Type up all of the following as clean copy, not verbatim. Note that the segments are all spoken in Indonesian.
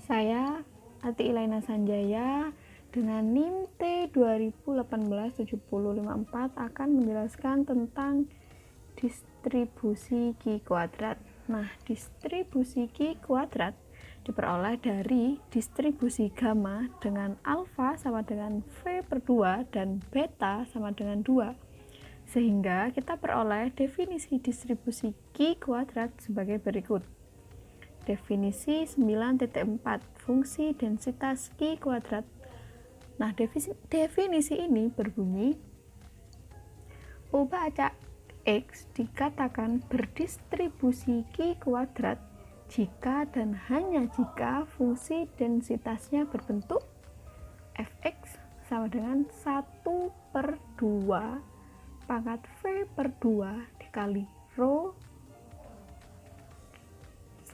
Saya, Ati Ilaina Sanjaya, dengan NIM T20187054 akan menjelaskan tentang distribusi Q kuadrat. Nah, distribusi Q kuadrat diperoleh dari distribusi gamma dengan alfa sama dengan V per 2 dan beta sama dengan 2. Sehingga kita peroleh definisi distribusi Q kuadrat sebagai berikut. Definisi 9.4 fungsi densitas Q kuadrat. Nah, definisi ini berbunyi ubah acak X dikatakan berdistribusi Q kuadrat jika dan hanya jika fungsi densitasnya berbentuk fx sama dengan 1 per 2 pangkat V per 2 dikali rho V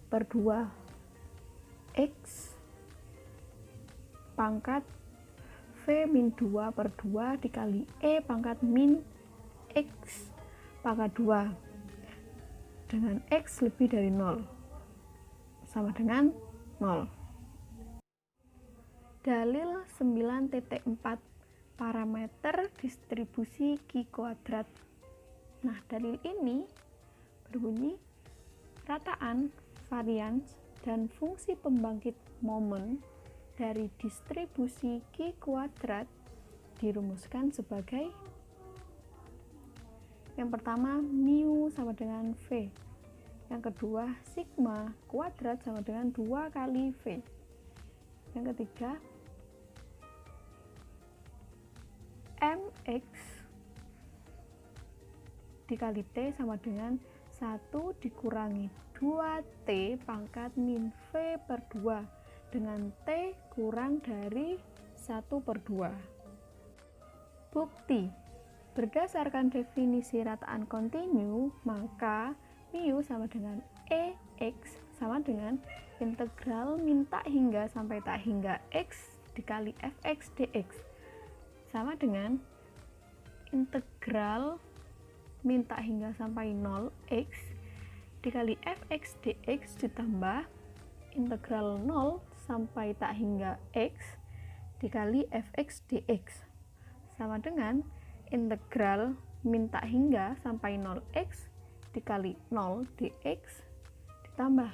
per 2 X pangkat V min 2 per 2 dikali E pangkat min X pangkat 2 dengan X lebih dari 0 sama dengan 0. Dalil 9.4 parameter distribusi Q kuadrat. Nah, dalil ini berbunyi rataan, varians, dan fungsi pembangkit momen dari distribusi Q kuadrat dirumuskan sebagai yang pertama mu sama dengan V, yang kedua sigma kuadrat sama dengan 2 kali V, yang ketiga mx dikali T sama dengan 1 dikurangi 2T pangkat min V per 2 dengan T kurang dari 1 per 2. Bukti, berdasarkan definisi rataan kontinu, maka mu sama dengan EX sama dengan integral min tak hingga sampai tak hingga X dikali Fx dx sama dengan integral min tak hingga sampai 0 X dikali Fx dx ditambah integral 0 sampai tak hingga X dikali Fx dx sama dengan integral min tak hingga sampai 0 X dikali 0 dx ditambah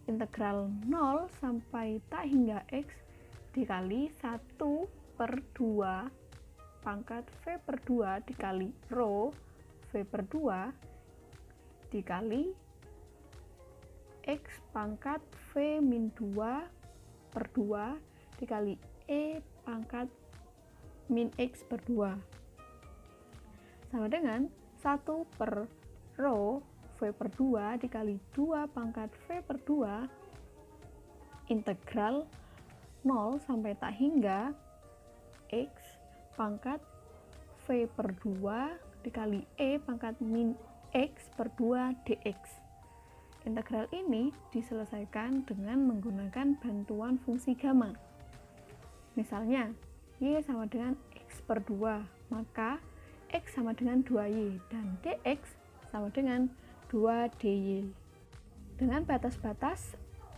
integral 0 sampai tak hingga X dikali 1 per 2 pangkat V per 2 dikali rho V per 2 dikali X pangkat V min 2 per 2 dikali E pangkat min X per 2 sama dengan 1 per rho V per 2 dikali 2 pangkat V per 2 integral 0 sampai tak hingga X pangkat V per 2 dikali E pangkat min X per 2 dx. Integral ini diselesaikan dengan menggunakan bantuan fungsi gamma. Misalnya, Y sama dengan X per 2, maka X sama dengan 2Y dan dx sama dengan 2 dy. Dengan batas-batas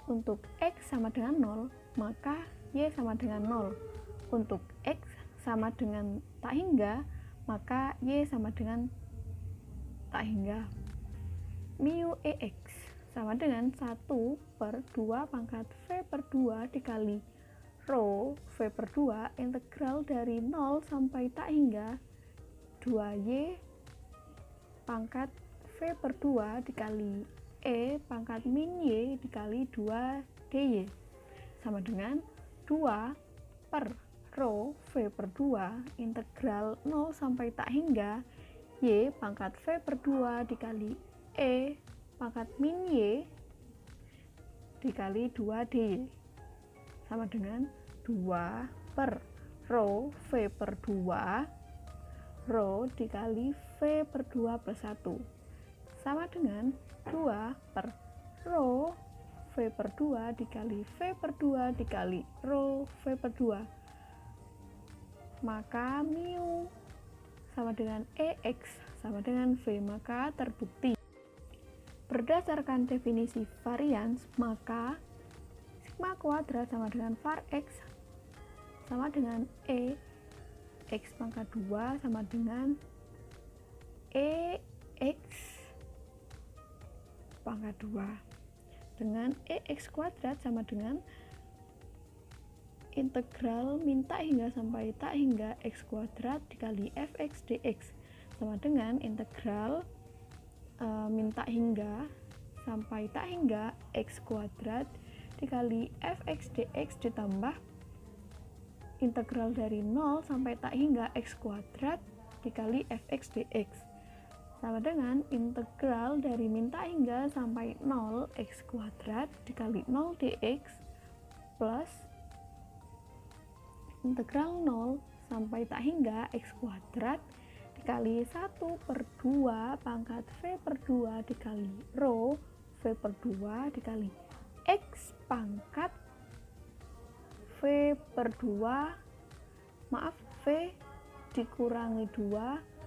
untuk X sama dengan 0, maka Y sama dengan 0. Untuk X sama dengan tak hingga, maka Y sama dengan tak hingga. Mu EX sama dengan 1 per 2 pangkat V per 2 dikali rho V per 2 integral dari 0 sampai tak hingga 2Y pangkat V per 2 dikali E pangkat min Y dikali 2 dy sama dengan 2 per rho V per 2 integral 0 sampai tak hingga Y pangkat V per 2 dikali E pangkat min Y dikali 2 dy sama dengan 2 per rho V per 2 rho dikali V per 2 plus 1 sama dengan 2 per rho V per 2 dikali V per 2 dikali rho V per 2. Maka mu sama dengan EX sama dengan V, maka terbukti. Berdasarkan definisi varians, maka sigma kuadrat sama dengan var X sama dengan E X pangkat 2 sama dengan E X pangkat 2 dengan EX kuadrat sama dengan integral min tak hingga sampai tak hingga X kuadrat dikali Fx dx sama dengan integral min tak hingga sampai tak hingga X kuadrat dikali Fx dx ditambah integral dari 0 sampai tak hingga X kuadrat dikali Fx dx sama dengan integral dari min tak hingga sampai 0 X kuadrat dikali 0 dx plus integral 0 sampai tak hingga X kuadrat dikali 1/2 pangkat V per 2 dikali rho V per 2 dikali X pangkat V per 2 maaf V dikurangi 2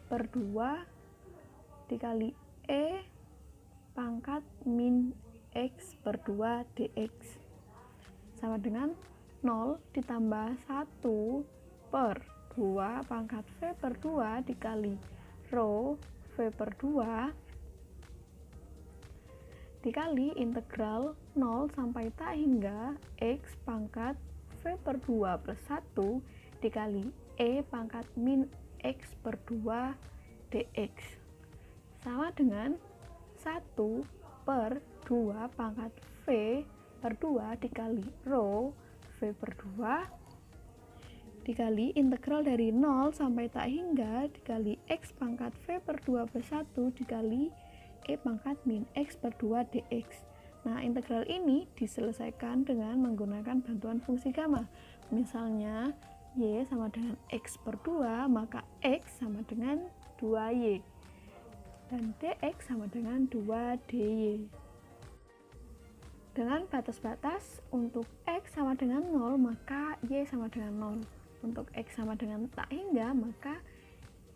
per 2 dikali E pangkat min X per 2 dx sama dengan 0 ditambah 1 per 2 pangkat V per 2 dikali rho V per 2 dikali integral 0 sampai tak hingga X pangkat V per 2 plus 1 dikali E pangkat min X per 2 dx sama dengan 1 per 2 pangkat V per 2 dikali rho V per 2 dikali integral dari 0 sampai tak hingga dikali X pangkat V per 2 plus 1 dikali E pangkat min X per 2 dx. Nah, integral ini diselesaikan dengan menggunakan bantuan fungsi gamma. Misalnya Y sama dengan X per 2, maka X sama dengan 2Y dan dx sama dengan 2dy. Dengan batas-batas untuk X sama dengan 0, maka Y sama dengan 0. Untuk X sama dengan tak hingga, maka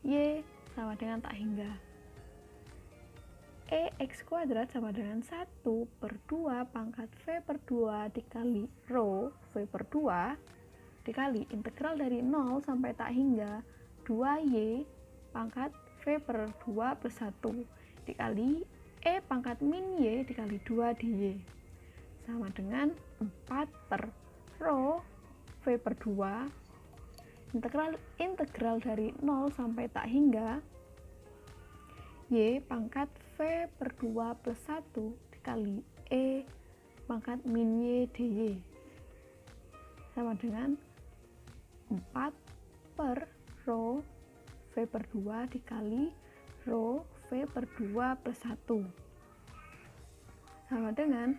Y sama dengan tak hingga. EX kuadrat sama dengan 1 per 2 pangkat V per 2 dikali rho V per 2 dikali integral dari 0 sampai tak hingga 2Y pangkat V per 2 plus 1 dikali E pangkat min Y dikali 2 dy sama dengan 4 per rho V per 2 integral dari 0 sampai tak hingga Y pangkat V per 2 plus 1 dikali E pangkat min Y dy sama dengan 4 per rho V per 2 dikali rho V per 2 plus 1 sama dengan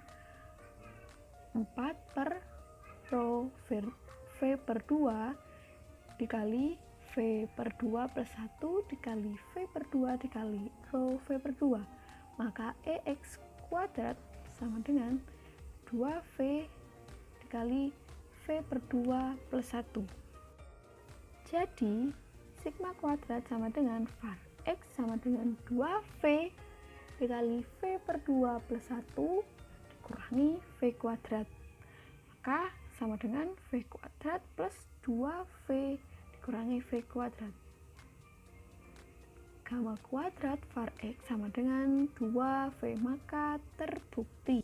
4 per rho V per 2 dikali V per 2 plus 1 dikali V per 2 dikali rho V per 2 maka EX kuadrat sama dengan 2V dikali V per 2 plus 1. Jadi, sigma kuadrat sama dengan var X sama dengan 2V dikali V per 2 plus 1 dikurangi V kuadrat. Maka sama dengan V kuadrat plus 2V dikurangi V kuadrat. Gamma kuadrat var X sama dengan 2V, maka terbukti.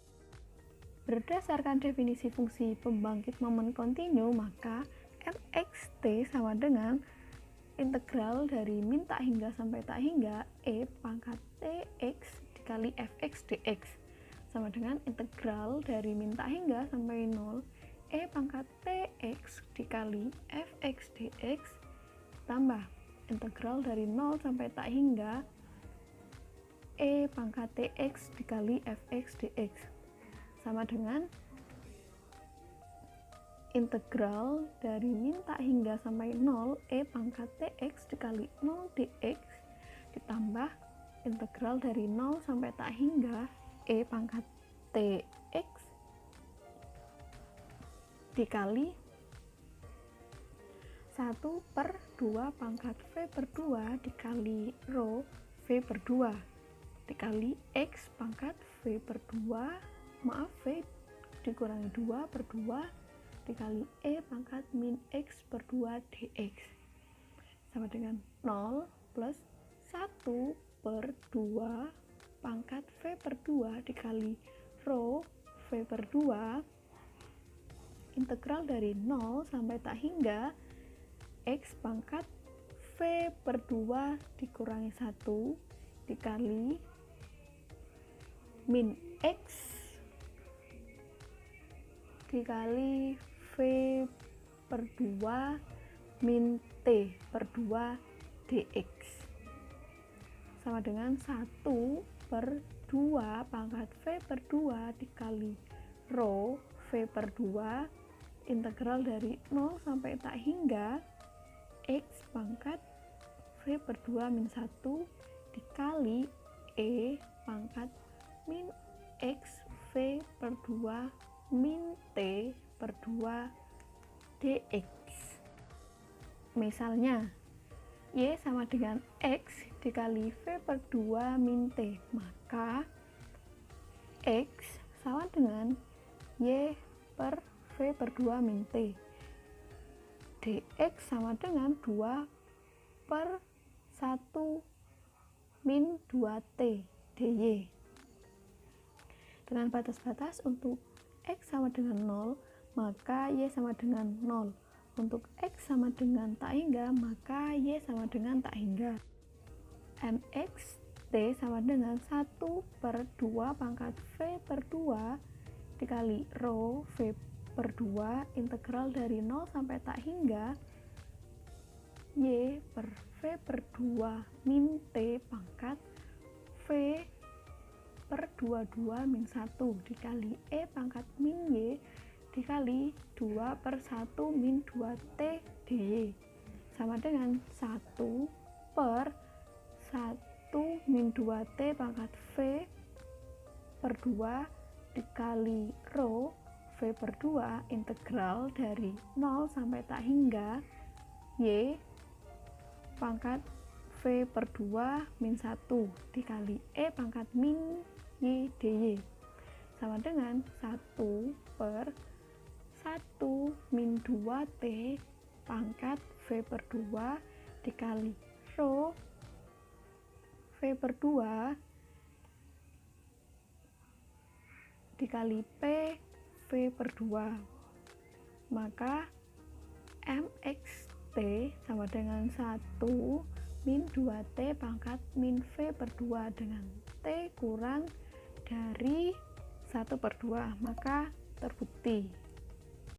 Berdasarkan definisi fungsi pembangkit momen kontinu, maka Fxt sama dengan integral dari min tak hingga sampai tak hingga E pangkat Tx dikali Fx dx sama dengan integral dari min tak hingga sampai 0 E pangkat Tx dikali Fx dx tambah integral dari 0 sampai tak hingga E pangkat Tx dikali Fx dx sama dengan integral dari min tak hingga sampai 0 E pangkat Tx dikali 0 dx ditambah integral dari 0 sampai tak hingga E pangkat Tx dikali 1 per 2 pangkat V per 2 dikali rho V per 2 dikali X pangkat V per 2 V dikurangi 2 per 2 dikali E pangkat min X per 2 dx sama dengan 0 plus 1 per 2 pangkat V per 2 dikali rho V per 2 integral dari 0 sampai tak hingga X pangkat V per 2 dikurangi 1 dikali min X dikali V per 2 min T per 2 dx sama dengan 1 per 2 pangkat V per 2 dikali rho V per 2 integral dari 0 sampai tak hingga X pangkat V per 2 min 1 dikali E pangkat min X V per 2 min T per 2 dx. Misalnya Y sama dengan X dikali V per 2 min T, maka X sama dengan Y per V per 2 min T, dx sama dengan 2 per 1 min 2T dy. Dengan batas-batas untuk X sama dengan 0, maka Y sama dengan 0. Untuk X sama dengan tak hingga, maka Y sama dengan tak hingga. Mx T sama dengan 1 per 2 pangkat V per 2 dikali rho V per 2 integral dari 0 sampai tak hingga Y per V per 2 min T pangkat V per 22 min 1 dikali E pangkat min Y dikali 2 per 1 min 2T dy sama dengan 1 per 1 min 2T pangkat V per 2 dikali rho V per 2 integral dari 0 sampai tak hingga Y pangkat V per 2 min 1 dikali E pangkat min Y dy sama dengan 1 per 1 min 2T pangkat V per 2 dikali rho V per 2 dikali P V per 2, maka MXT sama dengan 1 min 2T pangkat min V per 2 dengan T kurang dari 1 per 2, maka terbukti